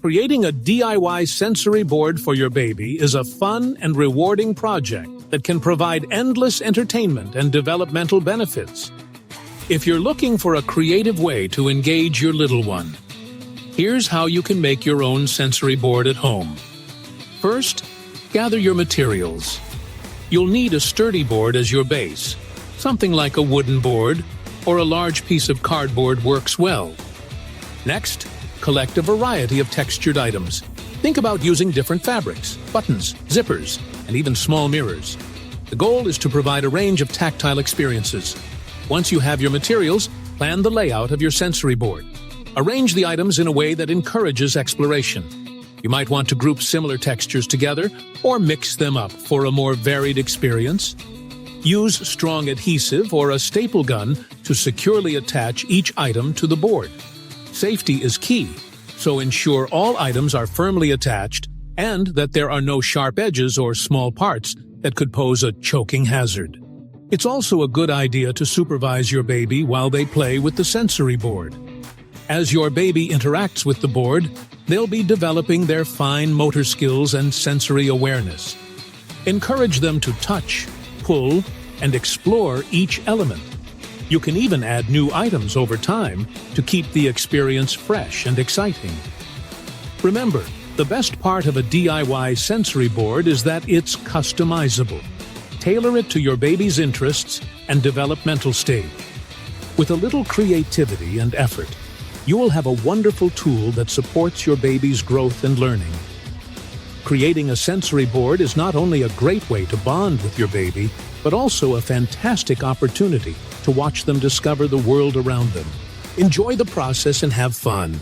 Creating a DIY sensory board for your baby is a fun and rewarding project that can provide endless entertainment and developmental benefits. If you're looking for a creative way to engage your little one, here's how you can make your own sensory board at home. First, gather your materials. You'll need a sturdy board as your base. Something like a wooden board or a large piece of cardboard works well. Next, collect a variety of textured items. Think about using different fabrics, buttons, zippers, and even small mirrors. The goal is to provide a range of tactile experiences. Once you have your materials, plan the layout of your sensory board. Arrange the items in a way that encourages exploration. You might want to group similar textures together or mix them up for a more varied experience. Use strong adhesive or a staple gun to securely attach each item to the board. Safety is key, so ensure all items are firmly attached and that there are no sharp edges or small parts that could pose a choking hazard. It's also a good idea to supervise your baby while they play with the sensory board. As your baby interacts with the board, they'll be developing their fine motor skills and sensory awareness. Encourage them to touch, pull, and explore each element. You can even add new items over time to keep the experience fresh and exciting. Remember, the best part of a DIY sensory board is that it's customizable. Tailor it to your baby's interests and developmental stage. With a little creativity and effort, you will have a wonderful tool that supports your baby's growth and learning. Creating a sensory board is not only a great way to bond with your baby, but also a fantastic opportunity to watch them discover the world around them. Enjoy the process and have fun.